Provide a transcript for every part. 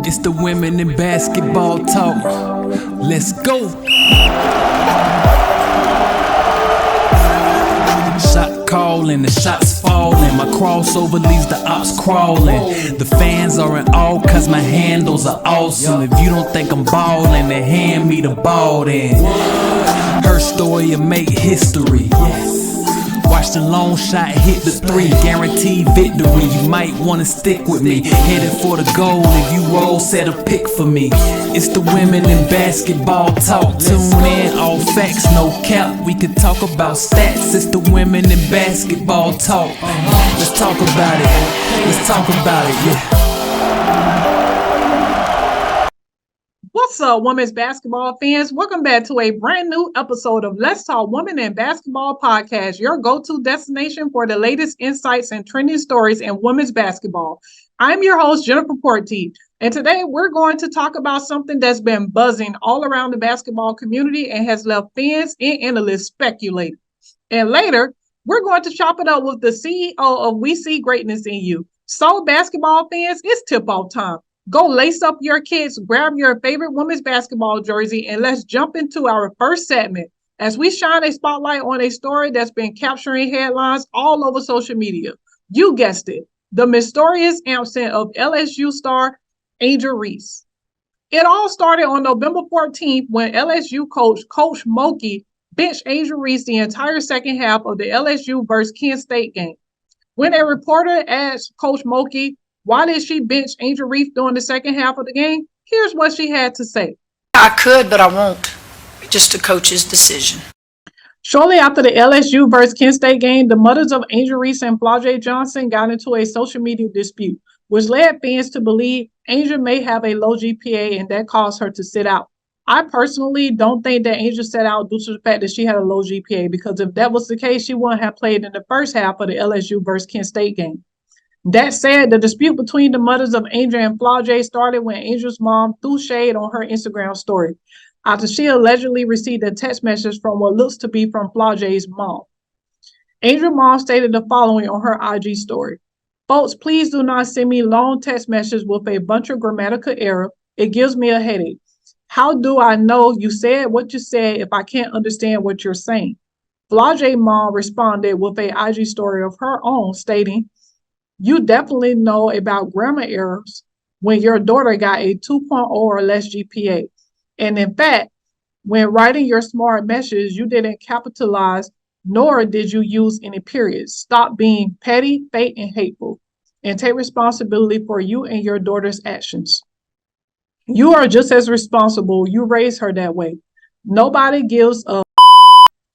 It's the women in basketball talk. Let's go. Shot calling, the shots falling. My crossover leaves the ops crawling. The fans are in awe cause my handles are awesome. If you don't think I'm ballin', then hand me the ball then. Her story will make history. Watch the long shot hit the three, guaranteed victory. You might wanna stick with me, headed for the goal. If you roll, set a pick for me. It's the women in basketball talk. Tune in, all facts, no cap. We could talk about stats. It's the women in basketball talk. Let's talk about it. Let's talk about it, yeah. What's up, women's basketball fans? Welcome back to a brand new episode of Let's Talk Women in Basketball Podcast, your go-to destination for the latest insights and trending stories in women's basketball. I'm your host, Jennifer Porty, and today we're going to talk about something that's been buzzing all around the basketball community and has left fans and analysts speculating. And later, we're going to chop it up with the CEO of We See Greatness in You. So, basketball fans, it's tip-off time. Go lace up your kids, grab your favorite women's basketball jersey, and let's jump into our first segment as we shine a spotlight on a story that's been capturing headlines all over social media. You guessed it, the mysterious absence of LSU star Angel Reese. It all started on November 14th when LSU Coach Mulkey benched Angel Reese the entire second half of the LSU versus Kent State game. When a reporter asked Coach Mulkey, why did she bench Angel Reese during the second half of the game? Here's what she had to say. I could, but I won't. Just the coach's decision. Shortly after the LSU versus Kent State game, the mothers of Angel Reese and Flau'jae Johnson got into a social media dispute, which led fans to believe Angel may have a low GPA and that caused her to sit out. I personally don't think that Angel sat out due to the fact that she had a low GPA, because if that was the case, she wouldn't have played in the first half of the LSU versus Kent State game. That said, the dispute between the mothers of Angel and Flau'jae started when Angel's mom threw shade on her Instagram story after she allegedly received a text message from what looks to be from Flau'jae's mom. Angel's mom stated the following on her IG story. Folks, please do not send me long text messages with a bunch of grammatical error. It gives me a headache. How do I know you said what you said if I can't understand what you're saying? Flau'jae's mom responded with a IG story of her own stating, you definitely know about grammar errors when your daughter got a 2.0 or less GPA. And in fact, when writing your smart message, you didn't capitalize, nor did you use any periods. Stop being petty, fake, and hateful, and take responsibility for you and your daughter's actions. You are just as responsible. You raised her that way. Nobody gives a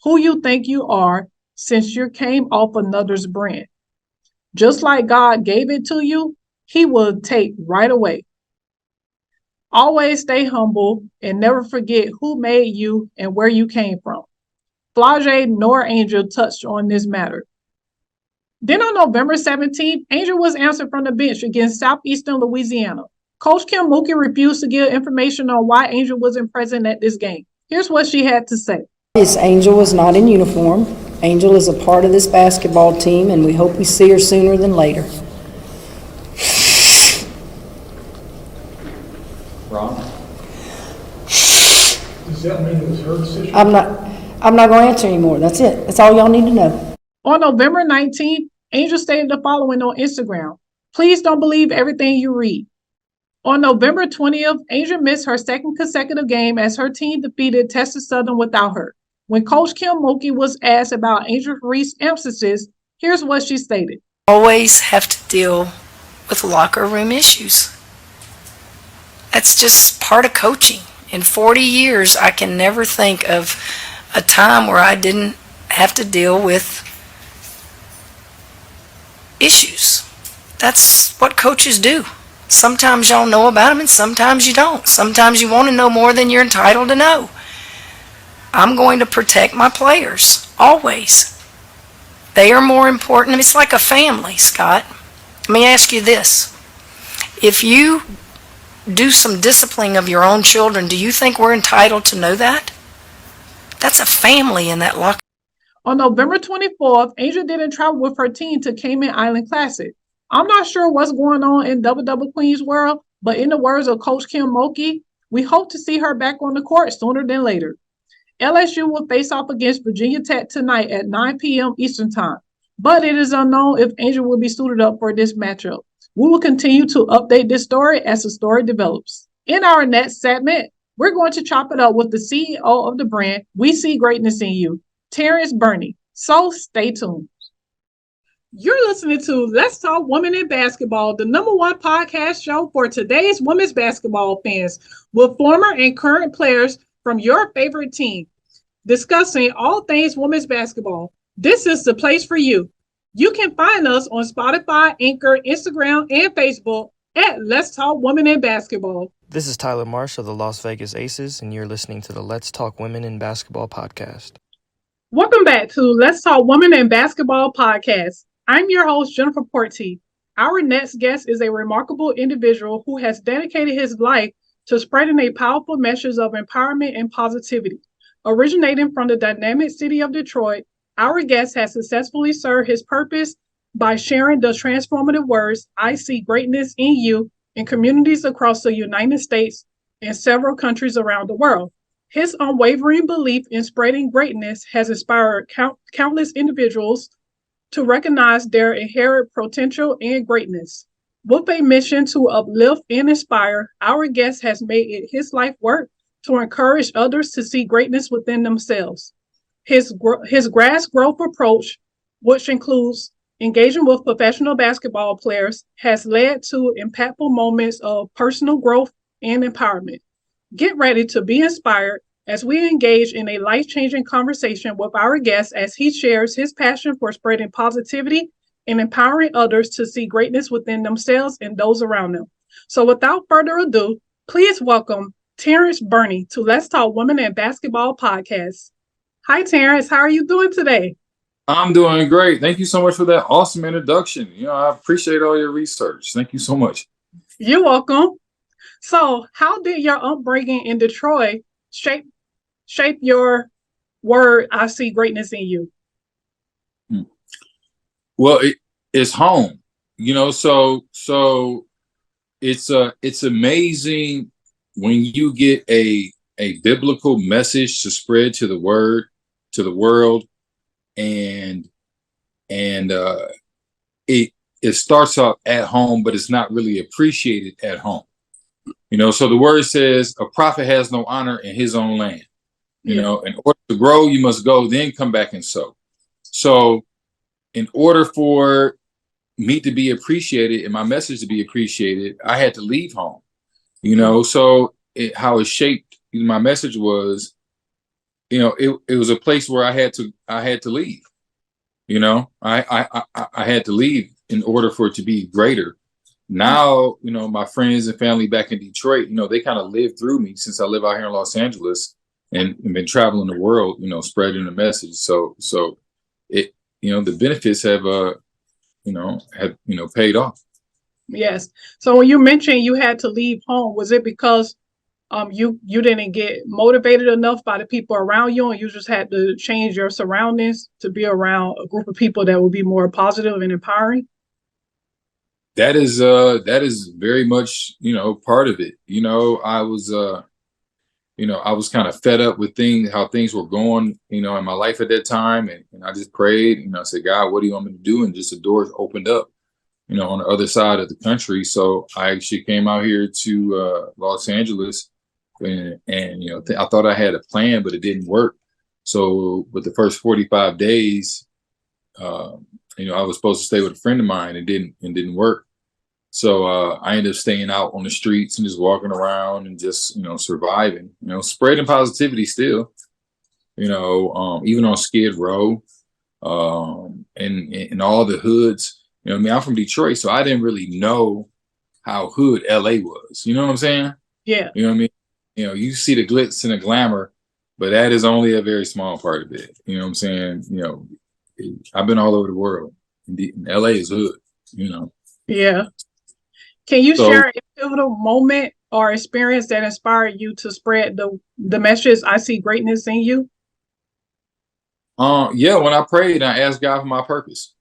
who you think you are since you came off another's brand. Just like God gave it to you, he will take right away. Always stay humble and never forget who made you and where you came from. Flau'jae nor Angel touched on this matter. Then on November 17th, Angel was answered from the bench against Southeastern Louisiana. Coach Kim Mulkey refused to give information on why Angel wasn't present at this game. Here's what she had to say. Yes, Angel was not in uniform. Angel is a part of this basketball team, and we hope we see her sooner than later. Ron? Does that mean it was her decision? I'm not going to answer anymore. That's it. That's all y'all need to know. On November 19th, Angel stated the following on Instagram. Please don't believe everything you read. On November 20th, Angel missed her second consecutive game as her team defeated Texas Southern without her. When Coach Kim Mulkey was asked about Angel Reese's emphasis, here's what she stated. Always have to deal with locker room issues. That's just part of coaching. In 40 years, I can never think of a time where I didn't have to deal with issues. That's what coaches do. Sometimes y'all know about them and sometimes you don't. Sometimes you want to know more than you're entitled to know. I'm going to protect my players, always. They are more important. It's like a family, Scott. Let me ask you this. If you do some disciplining of your own children, do you think we're entitled to know that? That's a family in that locker. On November 24th, Angel didn't travel with her team to Cayman Island Classic. I'm not sure what's going on in Double Double Queen's world, But in the words of Coach Kim Mulkey, we hope to see her back on the court sooner than later. LSU will face off against Virginia Tech tonight at 9 p.m. Eastern Time, but it is unknown if Angel will be suited up for this matchup. We will continue to update this story as the story develops. In our next segment, we're going to chop it up with the CEO of the brand, We See Greatness in You, Terrance Burney. So stay tuned. You're listening to Let's Talk Women in Basketball, the #1 podcast show for today's women's basketball fans, with former and current players from your favorite team, discussing all things women's basketball. This is the place for you. You can find us on Spotify, Anchor, Instagram, and Facebook at Let's Talk Women in Basketball. This is Tyler Marsh of the Las Vegas Aces, and you're listening to the Let's Talk Women in Basketball podcast. Welcome back to Let's Talk Women in Basketball podcast. I'm your host, Jennifer Porty. Our next guest is a remarkable individual who has dedicated his life to spreading a powerful message of empowerment and positivity. Originating from the dynamic city of Detroit, our guest has successfully served his purpose by sharing the transformative words, "I see greatness in you," in communities across the United States and several countries around the world. His unwavering belief in spreading greatness has inspired countless individuals to recognize their inherent potential and greatness. With a mission to uplift and inspire, our guest has made it his life work to encourage others to see greatness within themselves. His grass growth approach, which includes engaging with professional basketball players, has led to impactful moments of personal growth and empowerment. Get ready to be inspired as we engage in a life-changing conversation with our guest as he shares his passion for spreading positivity and empowering others to see greatness within themselves and those around them. So without further ado, please welcome Terrance Burney to Let's Talk Women in Basketball podcast. Hi, Terrance. How are you doing today? I'm doing great. Thank you so much for that awesome introduction. I appreciate all your research. Thank you so much. You're welcome. So how did your upbringing in Detroit shape your word, "I see greatness in you"? Well, it's home, so it's amazing when you get a biblical message to spread to the world, and it starts off at home, but it's not really appreciated at home. So the word says a prophet has no honor in his own land. In order to grow, you must go, then come back and sow. So in order for me to be appreciated and my message to be appreciated, I had to leave home. So how it shaped my message was, it was a place where I had to leave. I had to leave in order for it to be greater. Now, my friends and family back in Detroit, they kind of lived through me since I live out here in Los Angeles and been traveling the world, spreading the message. So it, the benefits have paid off. Yes. So when you mentioned you had to leave home, was it because you didn't get motivated enough by the people around you, and you just had to change your surroundings to be around a group of people that would be more positive and empowering? That is very much, part of it. I was kind of fed up with how things were going, in my life at that time. And I just prayed, I said, God, what do you want me to do? And just the doors opened up, on the other side of the country. So I actually came out here to Los Angeles and I thought I had a plan, but it didn't work. So with the first 45 days, I was supposed to stay with a friend of mine. It didn't work. So I ended up staying out on the streets and just walking around and just, surviving, spreading positivity still, even on Skid Row, and all the hoods. I'm from Detroit, so I didn't really know how hood LA was. You know what I'm saying? Yeah. You know what I mean? You see the glitz and the glamour, but that is only a very small part of it. You know what I'm saying? I've been all over the world. LA is hood, Yeah. Can you share a pivotal moment or experience that inspired you to spread the message, "I see greatness in you"? Yeah, when I prayed, I asked God for my purpose.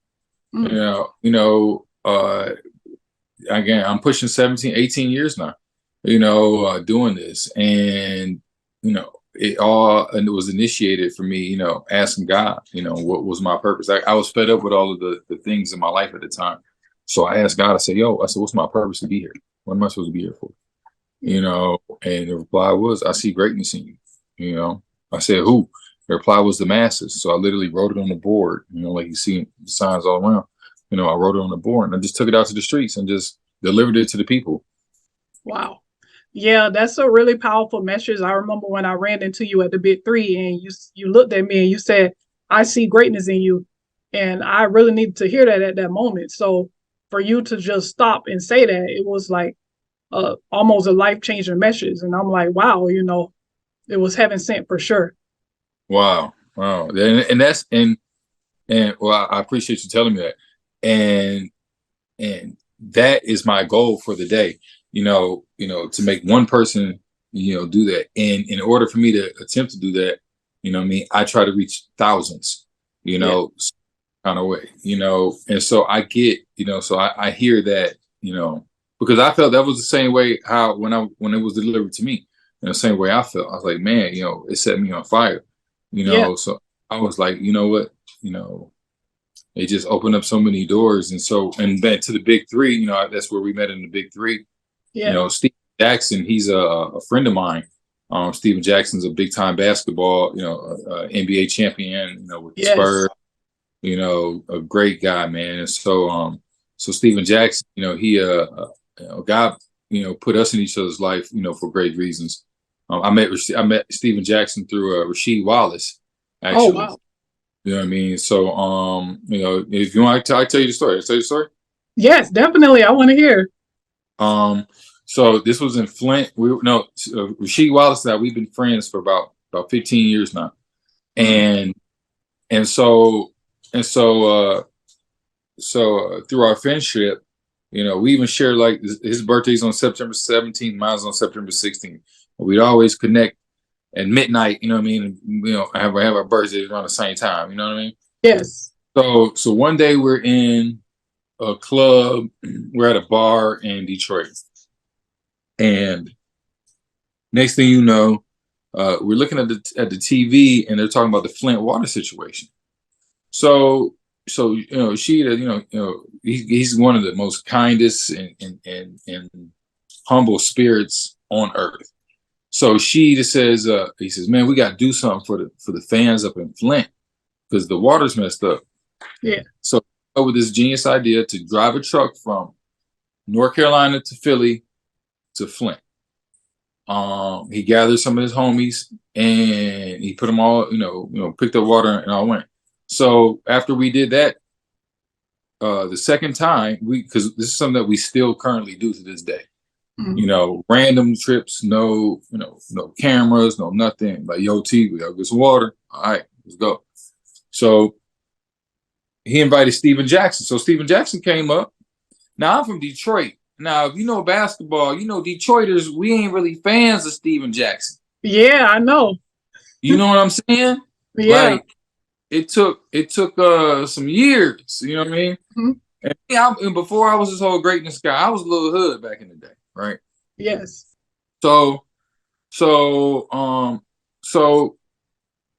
again, I'm pushing 17, 18 years now, doing this. And, it was initiated for me, asking God, what was my purpose? I was fed up with all of the things in my life at the time. So I asked God, I said, what's my purpose to be here? What am I supposed to be here for? And the reply was, I see greatness in you. I said, who? The reply was the masses. So I literally wrote it on the board, like you see the signs all around. I wrote it on the board and I just took it out to the streets and just delivered it to the people. Wow. Yeah, that's a really powerful message. I remember when I ran into you at the Big Three and you looked at me and you said, I see greatness in you. And I really needed to hear that at that moment. So for you to just stop and say that, it was like almost a life-changing message. And I'm like, wow, it was heaven sent for sure. Wow. And that's, and well, I appreciate you telling me that. And that is my goal for the day, to make one person, do that. And in order for me to attempt to do that, I try to reach thousands, kind of way, and so I get, so I hear that, because I felt that was the same way when it was delivered to me, in the same way I felt. I was like, man, it set me on fire, so I was like, you know what, it just opened up so many doors. And back to the Big Three, that's where we met in the Big Three. Steve Jackson, he's a friend of mine. Steven Jackson's a big time basketball, NBA champion, with the Spurs, a great guy, man. And so Steven Jackson, God, put us in each other's life, for great reasons. I met Steven Jackson through Rasheed Wallace, actually. Oh, wow. You know what I mean? So, if you want, I tell you the story. Tell you the story. Yes, definitely. I want to hear. So this was in Flint. Rasheed Wallace and I, we've been friends for about 15 years now, and so through our friendship, we even shared, like, his birthday's on September 17th, mine's on September 16th. We'd always connect at midnight, you know what I mean? And, have our birthdays around the same time, you know what I mean? Yes. So one day we're in a club, we're at a bar in Detroit. And next thing you know, we're looking at the TV and they're talking about the Flint water situation. So he's one of the most kindest and humble spirits on earth. So she just says, he says, man, we got to do something for the fans up in Flint because the water's messed up. Yeah. So with this genius idea to drive a truck from North Carolina to Philly to Flint. He gathered some of his homies and he put them all, picked up water and all went. So after we did that, the second time, because this is something that we still currently do to this day. Mm-hmm. Random trips, no cameras, no nothing. Like, yo, T, we gotta get some water. All right, let's go. So he invited Steven Jackson. So Steven Jackson came up. Now I'm from Detroit. Now, if you know basketball, Detroiters, we ain't really fans of Steven Jackson. Yeah, I know. You know what I'm saying? Yeah. Like, it took some years, you know what I mean? Mm-hmm. And before I was this whole greatness guy, I was a little hood back in the day, right? Yes. So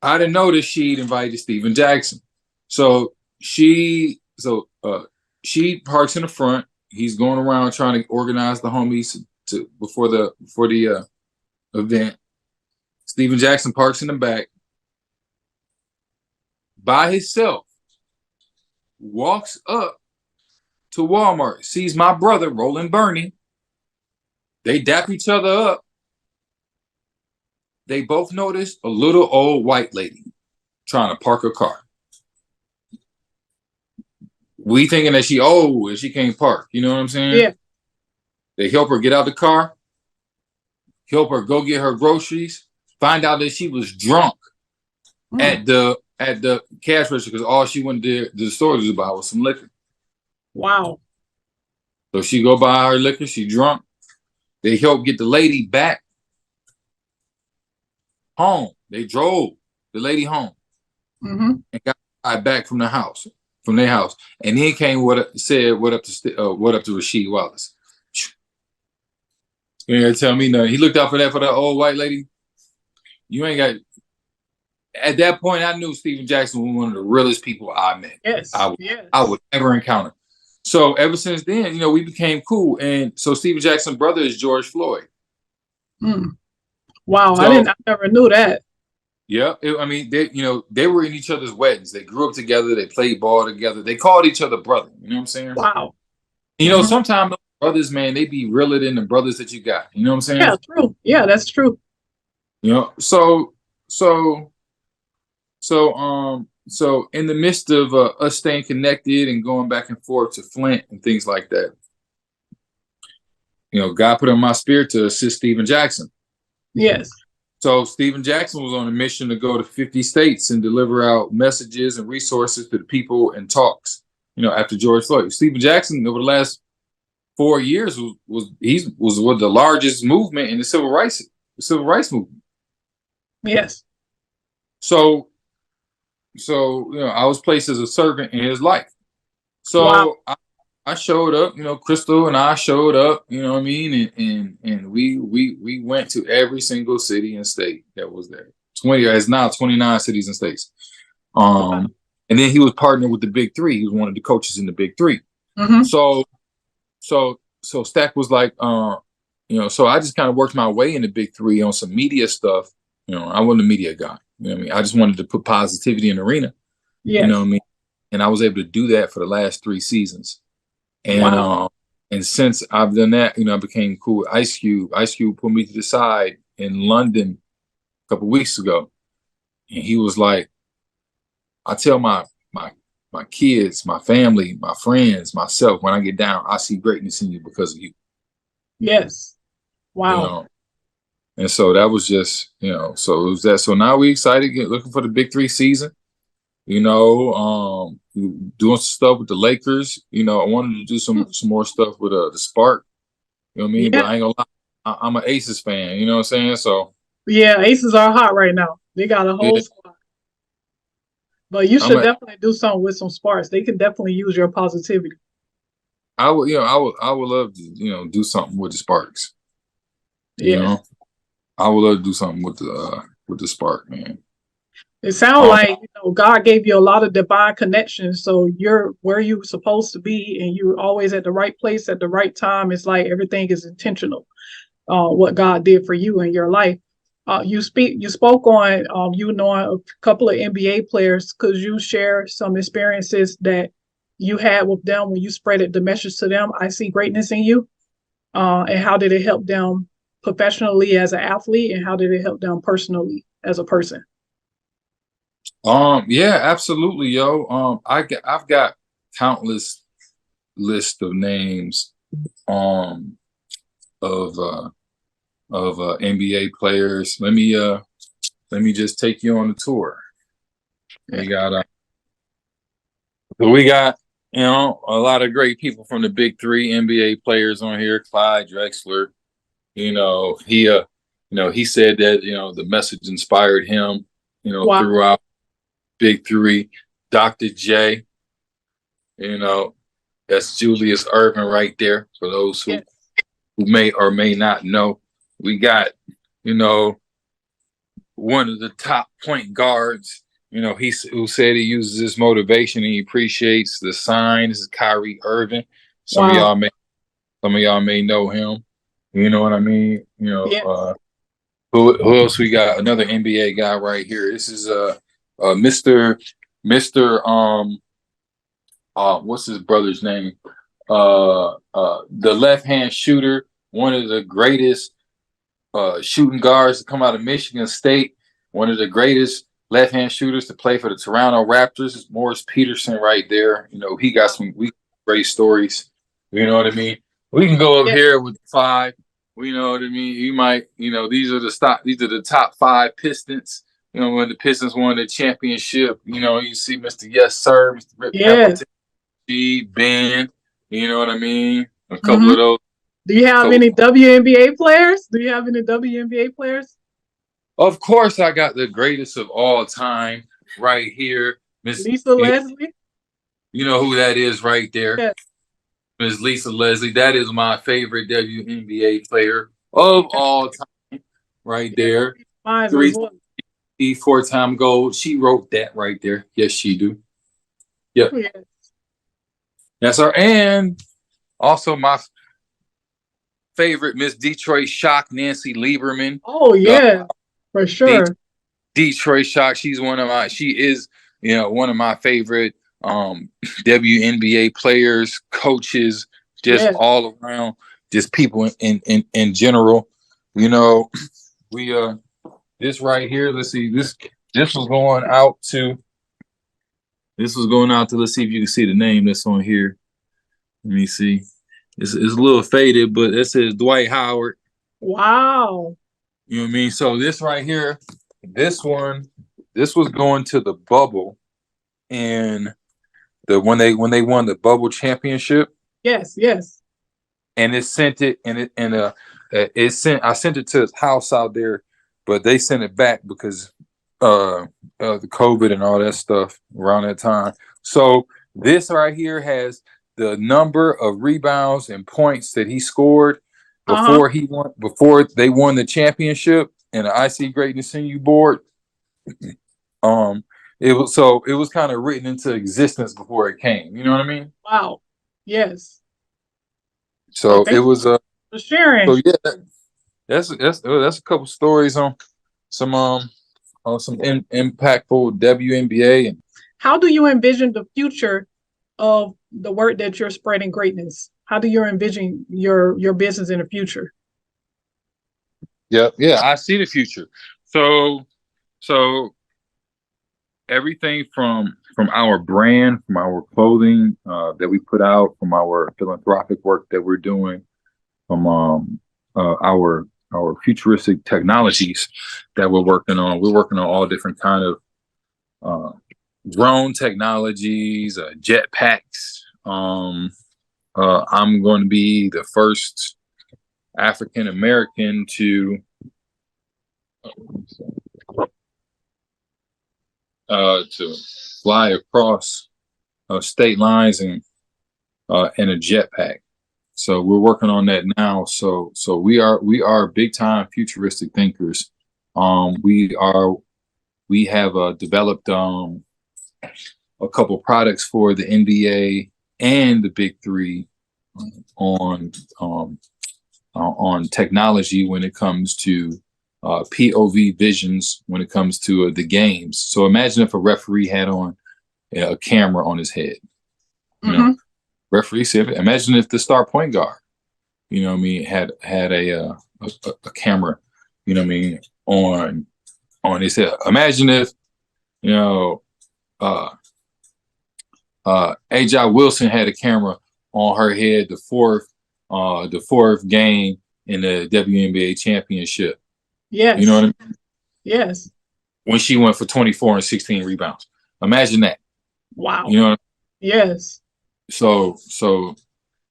I didn't know that she'd invited Steven Jackson. So she parks in the front. He's going around trying to organize the homies before the event. Steven Jackson parks in the back by himself, walks up to Walmart, sees my brother rolling Burney. They dap each other up. They both notice a little old white lady trying to park her car. We thinking that she old and she can't park. You know what I'm saying? Yeah. They help her get out the car, help her go get her groceries, find out that she was drunk at the cash register because all she went to the store was about was some liquor. Wow. So she go buy her liquor, she drunk. They help get the lady back home. They drove the lady home and got her back from their house. And then came said what up to Rasheed Wallace. You ain't gotta tell me nothing. He looked out for that old white lady. You ain't got. At that point, I knew Steven Jackson was one of the realest people I met. Yes. I would ever encounter. So ever since then, we became cool. And so Steven Jackson's brother is George Floyd. Mm. Wow, So I never knew that. yeah, they were in each other's weddings. They grew up together. They played ball together. They called each other brother. You know what I'm saying? Wow. Sometimes brothers, man, they be realer than the brothers that you got. You know what I'm saying? Yeah, true. Yeah, that's true. So so so in the midst of us staying connected and going back and forth to Flint and things like that, God put on my spirit to assist Steven Jackson. Yes. So Steven Jackson was on a mission to go to 50 states and deliver out messages and resources to the people and talks. After George Floyd, Steven Jackson over the last 4 years was with the largest movement in the civil rights movement. Yes. So I was placed as a servant in his life. So wow. I showed up, Crystal and I showed up, you know what I mean? And we went to every single city and state that was there. It's now 29 cities and states. And then he was partnered with the Big Three. He was one of the coaches in the Big Three. Mm-hmm. So Stack was like, so I just kind of worked my way in the Big Three on some media stuff. I wasn't a media guy. You know what I mean? I just wanted to put positivity in the arena. Yes. You know what I mean? And I was able to do that for the last 3 seasons. And and since I've done that, I became cool with Ice Cube. Ice Cube put me to the side in London a couple weeks ago. And he was like, I tell my kids, my family, my friends, myself, when I get down, I see greatness in you because of you. Yes. Wow. And so that was just, so it was that. So now we excited, looking for the Big Three season. Doing some stuff with the Lakers. I wanted to do some more stuff with the Spark. You know what I mean? Yeah. But I ain't gonna lie, I'm an Aces fan. You know what I'm saying? So yeah, Aces are hot right now. They got a whole squad. But you should definitely do something with some Sparks. They can definitely use your positivity. I would love to, do something with the Sparks. Yeah. I would love to do something with the Spark, man. It sounds like God gave you a lot of divine connections, so you're where you're supposed to be, and you're always at the right place at the right time. It's like everything is intentional. What God did for you in your life. You spoke on knowing a couple of NBA players. Could you share some experiences that you had with them when you spread the message to them? I see greatness in you, and how did it help them professionally as an athlete, and how did it help them personally as a person? Yeah, absolutely, yo. I've got countless list of names of NBA players. Let me just take you on the tour. We got a lot of great people from the Big Three NBA players on here. Clyde Drexler, he said that the message inspired him, throughout Big Three. Dr. J, that's Julius Erving right there. For those who may or may not know, we got one of the top point guards. Who said he uses this motivation and he appreciates the sign. This is Kyrie Irving. Some of y'all may know him. You know what I mean? Who else we got? Another NBA guy right here. This is Mr. What's his brother's name? The left-hand shooter, one of the greatest shooting guards to come out of Michigan State, one of the greatest left-hand shooters to play for the Toronto Raptors is Morris Peterson right there. He got some great stories. You know what I mean? We can go up here with 5. You know what I mean? You might, these are the top 5 Pistons. When the Pistons won the championship, you see Mr. Yes Sir, Mr. Rip Hamilton, Ben, you know what I mean? A couple of those. Do you have any WNBA players? Of course, I got the greatest of all time right here, Miss Lisa Leslie. You know who that is right there? Yes. Miss Lisa Leslie. That is my favorite WNBA player of all time, right there. Mine Three as well. 4-time gold. She wrote that right there. Yes, she do. Yep. Yeah. That's her. And also my favorite Miss Detroit Shock, Nancy Lieberman. Oh yeah, for sure. Detroit Shock. She is, one of my favorite WNBA players, coaches, just Yes. all around, just people in general. You know, we this right here, let's see, this was going out to let's see if you can see the name that's on here. Let me see. It's a little faded, but it says Dwight Howard. Wow. You know what I mean? So this right here, this was going to the bubble, and when they won the bubble championship, Yes. Yes. and it sent it, I sent it to his house out there, but they sent it back because the COVID and all that stuff around that time. So this right here has the number of rebounds and points that he scored before they won the championship and the IC Greatness Senior Board. It was kind of written into existence before it came. You know what I mean? Wow. Yes. So Thank it was you for sharing. so yeah, that's a couple stories on some impactful WNBA. And How do you envision the future of the work that you're spreading greatness? How do you envision your business in the future? yeah, I see the future. So everything from our brand, from our clothing that we put out, from our philanthropic work that we're doing, from our futuristic technologies that we're working on. We're working on all different kind of drone technologies, jetpacks. I'm going to be the first African American to fly across state lines in a jetpack. So we're working on that now. So we are big time futuristic thinkers. We have developed a couple products for the NBA and the Big Three on technology when it comes to POV visions when it comes to the games. So imagine if a referee had on a camera on his head. You know, referee said, imagine if the star point guard, you know what I mean, had a camera, you know what I mean, on his head. Imagine if, AJ Wilson had a camera on her head the fourth game in the WNBA championship. Yes. You know what I mean? Yes. When she went for 24 and 16 rebounds. Imagine that. Wow. You know what I mean? Yes. So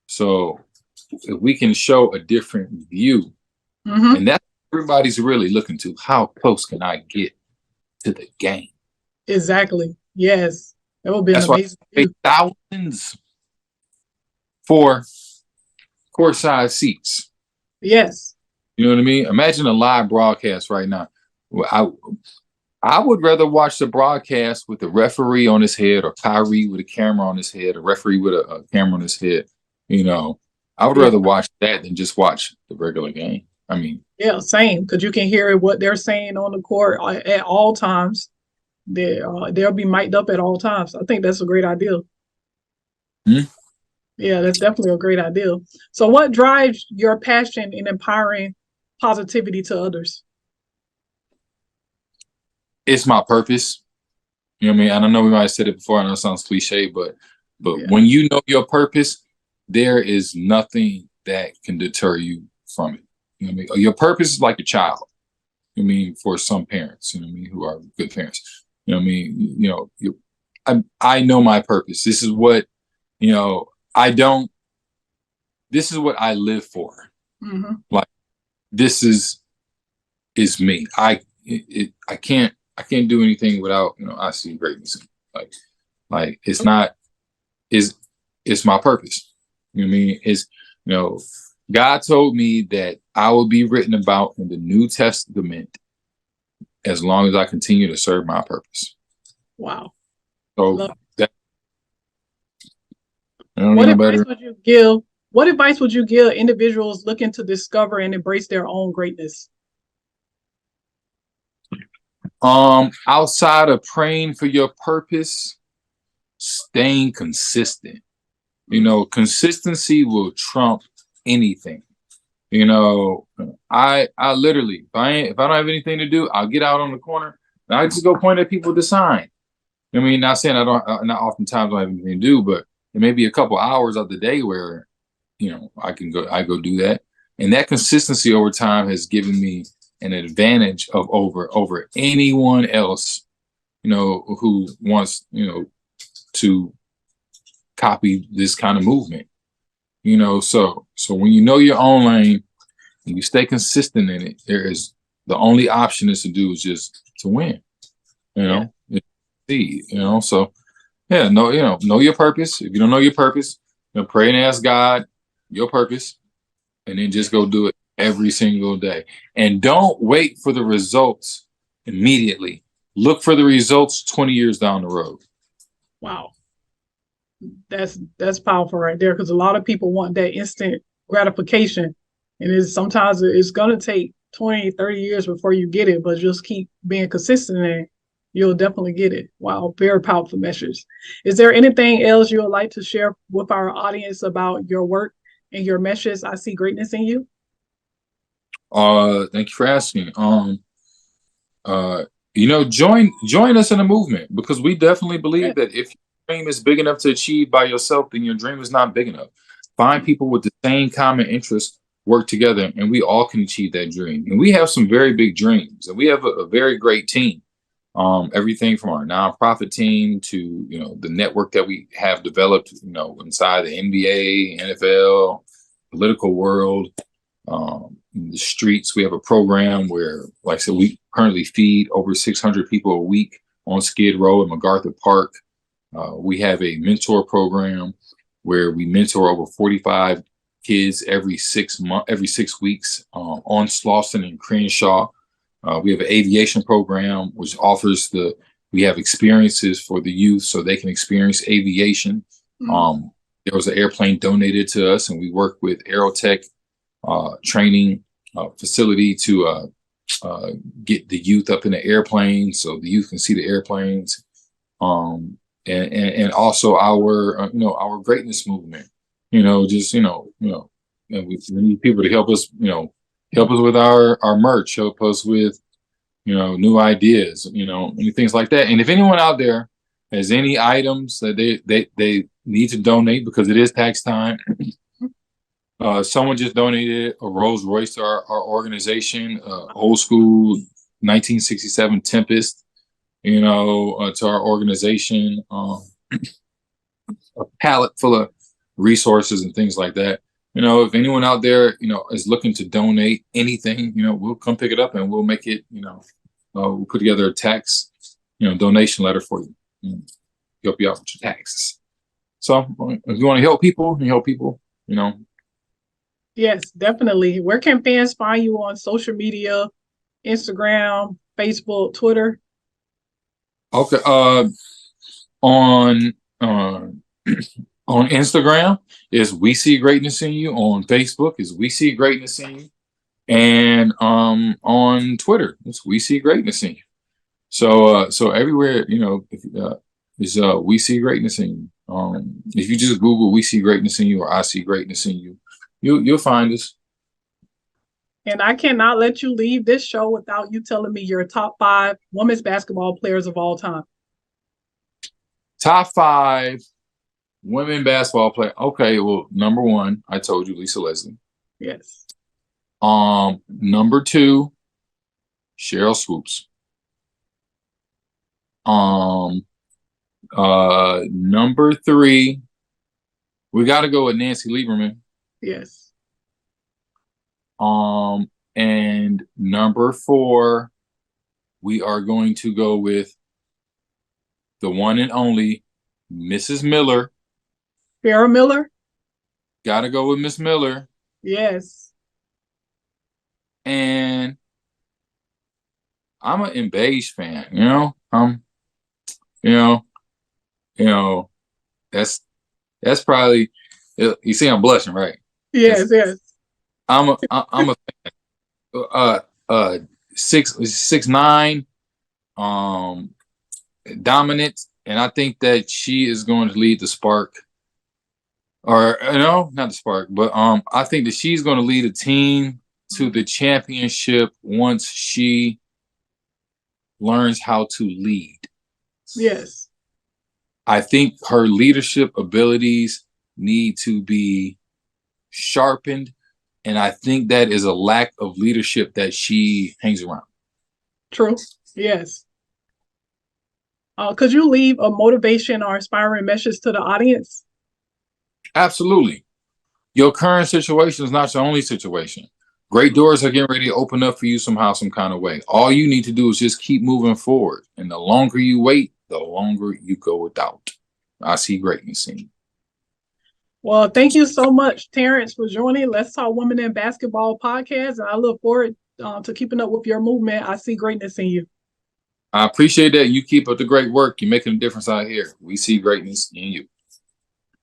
if we can show a different view, and that's what everybody's really looking to. How close can I get to the game? Exactly. Yes. That would be That's amazing. why thousands for courtside seats. Yes. You know what I mean? Imagine a live broadcast right now. I would rather watch the broadcast with the referee on his head, or Kyrie with a camera on his head, a referee with a camera on his head. I would rather watch that than just watch the regular game. I mean, yeah, same. Because you can hear what they're saying on the court at all times. They'll be mic'd up at all times. I think that's a great idea. Yeah, that's definitely a great idea. So what drives your passion in empowering positivity to others? It's my purpose. You know what I mean? And I know we might have said it before, I know it sounds cliche, but when you know your purpose, there is nothing that can deter you from it. You know what I mean? Your purpose is like a child. You know what I mean? For some parents, you know what I mean, who are good parents. You know what I mean? I know my purpose. This is what, this is what I live for. Like, this is me. I can't do anything without, I see greatness. Like it's not, it's my purpose. You know what I mean? It's, God told me that I will be written about in the New Testament as long as I continue to serve my purpose. Wow. So that, I don't What know advice better. would you give? What advice would you give individuals looking to discover and embrace their own greatness? Outside of praying for your purpose, staying consistent. Consistency will trump anything. I literally, if I don't have anything to do, I'll get out on the corner and I just go point at people with the sign. I mean, not saying I don't, not oftentimes I don't have anything to do, but it may be a couple hours of the day where, I go do that. And that consistency over time has given me an advantage of over anyone else, who wants, to copy this kind of movement. So when you know your own lane and you stay consistent in it, the only option is just to win. See, so yeah, know your purpose. If you don't know your purpose, pray and ask God your purpose, and then just go do it every single day. And don't wait for the results immediately. Look for the results 20 years down the road. Wow. That's powerful right there, because a lot of people want that instant gratification, and sometimes it's going to take 20, 30 years before you get it, but just keep being consistent and you'll definitely get it. Wow, very powerful message. Is there anything else you would like to share with our audience about your work and your message? I see greatness in you. Thank you for asking. Join us in the movement, because we definitely believe that if your dream is big enough to achieve by yourself, then your dream is not big enough. Find people with the same common interests, work together, and we all can achieve that dream. And we have some very big dreams, and we have a very great team. Everything from our nonprofit team to the network that we have developed, inside the NBA, NFL, political world, in the streets. We have a program where, like I said, we currently feed over 600 people a week on Skid Row and MacArthur Park. We have a mentor program where we mentor over 45 kids every 6 weeks on Slauson and Crenshaw. We have an aviation program which we have experiences for the youth so they can experience aviation. There was an airplane donated to us, and we work with Aerotech training facility to get the youth up in the airplane so the youth can see the airplanes. And also our greatness movement. And we need people to help us, help us with our merch, help us with, new ideas, and things like that. And if anyone out there has any items that they need to donate, because it is tax time, someone just donated a Rolls Royce to our organization, old school 1967 Tempest, to our organization, a pallet full of resources and things like that. If anyone out there, is looking to donate anything, we'll come pick it up and we'll make it, we'll put together a tax, donation letter for you, help you out with your taxes. So if you want to help people, Yes, definitely. Where can fans find you on social media, Instagram, Facebook, Twitter? Okay. On on Instagram is We See Greatness in You. On Facebook is We See Greatness in You. And on Twitter, it's We See Greatness in You. So everywhere, is We See Greatness in You. If you just Google We See Greatness in You or I See Greatness in You, you'll find us. And I cannot let you leave this show without you telling me your top 5 women's basketball players of all time. Top 5 women basketball player. Okay, well, number 1, I told you, Lisa Leslie. Yes. Number 2, Cheryl Swoops. Number 3, we got to go with Nancy Lieberman. Yes. And number 4, we are going to go with the one and only Mrs. Miller. Farrah Miller. Got to go with Miss Miller. Yes. And I'm an Embage fan, you know, you know, that's probably, you see I'm blushing, right? Yes, yes. I'm a uh uh 6'9", dominant, and I think that she is going to lead the Spark, or no, not the Spark, but I think that she's going to lead a team to the championship once she learns how to lead. Yes. I think her leadership abilities need to be sharpened, and I think that is a lack of leadership that she hangs around. True. Yes. Could you leave a motivation or inspiring message to the audience? Absolutely. Your current situation is not your only situation. Great doors are getting ready to open up for you somehow, some kind of way. All you need to do is just keep moving forward. And the longer you wait, the longer you go without. I see greatness in you. Well, thank you so much, Terrance, for joining Let's Talk Women in Basketball podcast. And I look forward to keeping up with your movement. I see greatness in you. I appreciate that. You keep up the great work. You're making a difference out here. We see greatness in you.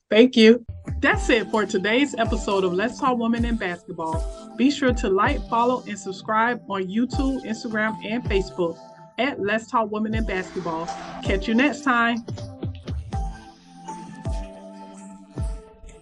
Thank you. That's it for today's episode of Let's Talk Women in Basketball. Be sure to like, follow, and subscribe on YouTube, Instagram, and Facebook at Let's Talk Women in Basketball. Catch you next time.